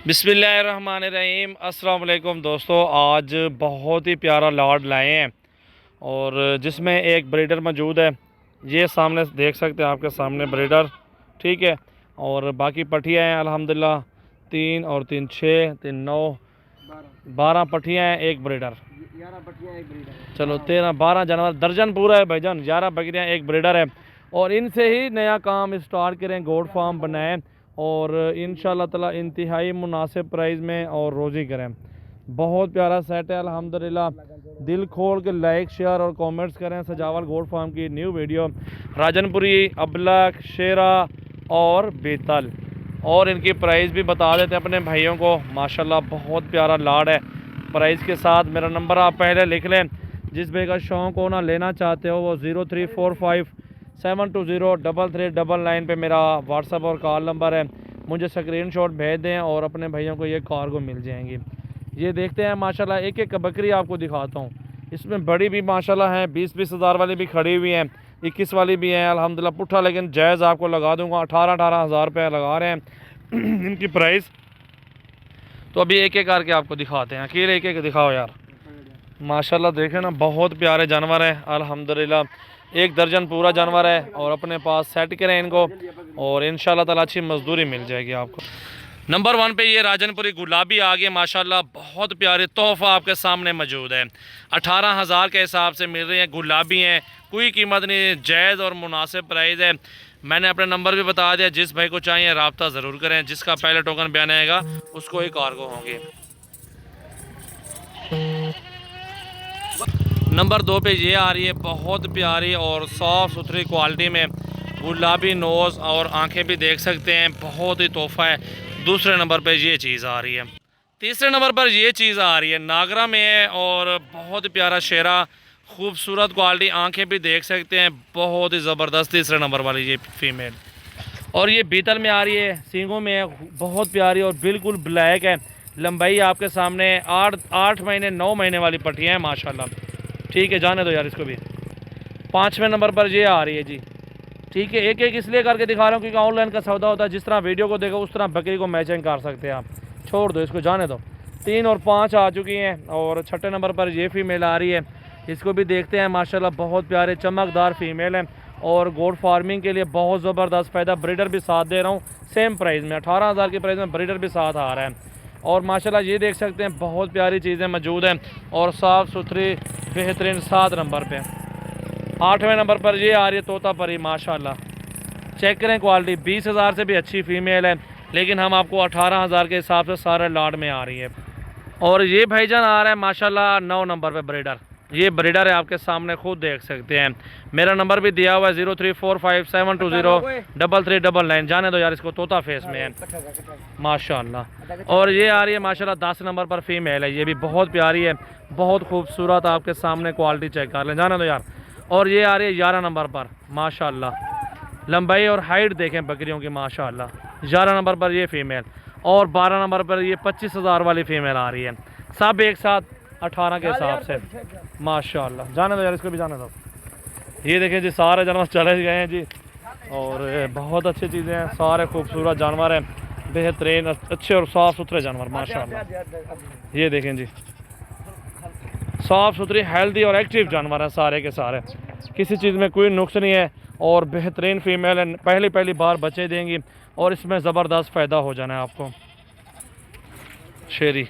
बिस्मिल्लाहिर्रहमानिर्रहीम। अस्सलाम वालेकुम दोस्तों, आज बहुत ही प्यारा लॉट लाए हैं और जिसमें एक ब्रीडर मौजूद है। ये सामने देख सकते हैं, आपके सामने ब्रीडर, ठीक है। और बाकी पट्टियाँ हैं अल्हम्दुलिल्लाह, 3 और 3 6 3 9 12 पट्टियाँ हैं, एक ब्रीडर। 11 पट्टियाँ एक ब्रीडर है। चलो 13 12 जानवर, दर्जन पूरा है भाईजान। 11 बकरियाँ एक ब्रीडर है और इनसे ही नया काम स्टार्ट करें, गोट फार्म बनाएं और इंशाल्लाह ताला इंतहाई मुनासिब प्राइस में और रोज़ी करें। बहुत प्यारा सेट है अल्हम्दुलिल्लाह। दिल खोल के लाइक शेयर और कमेंट्स करें। सजावल गोट फार्म की न्यू वीडियो, राजनपुरी, अबलख, शेरा और बेतल। और इनकी प्राइस भी बता देते हैं अपने भाइयों को। माशाल्लाह बहुत प्यारा लाड है प्राइस के साथ। मेरा नंबर आप पहले लिख लें, जिस भाई का शौक़ हो ना लेना चाहते हो वो 0345720399 पे मेरा व्हाट्सएप और कॉल नंबर है। मुझे स्क्रीनशॉट भेज दें और अपने भाइयों को ये कार्गो मिल जाएंगी। ये देखते हैं माशाल्लाह, एक एक बकरी आपको दिखाता हूँ। इसमें बड़ी भी माशाल्लाह हैं, 20-20 हज़ार वाली भी खड़ी हुई हैं, 21 वाली भी हैं अल्हम्दुलिल्लाह। पुट्ठा लेकिन जायज़ आपको लगा दूँगा, 18-18 हज़ार रुपये लगा रहे हैं इनकी प्राइस। तो अभी एक एक करके आपको दिखाते हैं। अकेले एक एक दिखाओ यार। माशाल्लाह देखें ना, बहुत प्यारे जानवर हैं अल्हम्दुलिल्लाह। एक दर्जन पूरा जानवर है और अपने पास सेट करें इनको और इंशाल्लाह ताला अच्छी मजदूरी मिल जाएगी आपको। नंबर 1 पे ये राजनपुरी गुलाबी आ गए माशाल्लाह। बहुत प्यारे तोहफ़ा आपके सामने मौजूद है। 18 हज़ार के हिसाब से मिल रही हैं, गुलाबी हैं, कोई कीमत नहीं, जायज़ और मुनासिब प्राइस है। मैंने अपना नंबर भी बता दिया, जिस भाई को चाहिए रब्ता ज़रूर करें। जिसका पहले टोकन बयान आएगा उसको ही कार्गो होंगे। नंबर 2 पे ये आ रही है, बहुत प्यारी और साफ़ सुथरी क्वालिटी में, गुलाबी नोज़ और आंखें भी देख सकते हैं, बहुत ही तोहफ़ा है। दूसरे नंबर पे ये चीज़ आ रही है। तीसरे नंबर पर ये चीज़ आ रही है, नागरा में है और बहुत प्यारा शेरा, खूबसूरत क्वालिटी, आंखें भी देख सकते हैं, बहुत ही ज़बरदस्त। तीसरे नंबर वाली ये फीमेल। और ये बीतल में आ रही है, सींगों में है, बहुत प्यारी और बिल्कुल ब्लैक है। लंबाई आपके सामने 8 महीने 9 महीने वाली पट्टियाँ हैं माशाल्लाह। ठीक है, जाने दो यार इसको भी। 5वें नंबर पर ये आ रही है जी। ठीक है, एक एक इसलिए करके दिखा रहा हूँ क्योंकि ऑनलाइन का सौदा होता है, जिस तरह वीडियो को देखो उस तरह बकरी को मैचिंग कर सकते हैं आप। छोड़ दो इसको, जाने दो। 3 और 5 आ चुकी हैं और 6ठे नंबर पर ये फीमेल आ रही है। इसको भी देखते हैं माशाल्लाह, बहुत प्यारे चमकदार फीमेल है और गोट फार्मिंग के लिए बहुत ज़बरदस्त फ़ायदा। ब्रीडर भी साथ दे रहा हूँ सेम प्राइस में, 18 हज़ार की प्राइस में ब्रीडर भी साथ आ रहा है। और माशाल्लाह ये देख सकते हैं, बहुत प्यारी चीज़ें मौजूद हैं और साफ़ सुथरी बेहतरीन। 7 नंबर पे 8वें नंबर पर ये आ रही है तोता परी माशाल्लाह। चेक करें क्वालिटी, 20 हज़ार से भी अच्छी फ़ीमेल है, लेकिन हम आपको 18 हज़ार के हिसाब से सारे लाड में आ रही है। और ये भाईजान आ रहा है माशाल्लाह 9 नंबर पे ब्रीडर। ये ब्रीडर है, आपके सामने खुद देख सकते हैं। मेरा नंबर भी दिया हुआ है 0345720399। जाने दो यार इसको, तोता फेस में है माशाल्लाह। और ये आ रही है माशाल्लाह 10 नंबर पर फीमेल है, ये भी बहुत प्यारी है, बहुत खूबसूरत, आपके सामने क्वालिटी चेक कर लें। जाने दो यार। और ये आ रही है 11 नंबर पर माशाल्लाह। लंबाई और हाइट देखें बकरियों की माशाल्लाह। 11 नंबर पर ये फ़ीमेल और 12 नंबर पर ये 25 हज़ार वाली फ़ीमेल आ रही है। सब एक साथ 18 के हिसाब से माशाल्लाह। जाने दो यार इसको भी, जाने दो। ये देखें जी, सारे जानवर चले गए हैं जी और बहुत अच्छी चीज़ें हैं, सारे खूबसूरत जानवर हैं, बेहतरीन अच्छे और साफ़ सुथरे जानवर माशाल्लाह। ये देखें जी, साफ़ सुथरी हेल्दी और एक्टिव जानवर हैं सारे के सारे, किसी चीज़ में कोई नुक्स नहीं है और बेहतरीन फीमेल है। पहली बार बच्चे देंगी और इसमें ज़बरदस्त फ़ायदा हो जाना है आपको। शेरी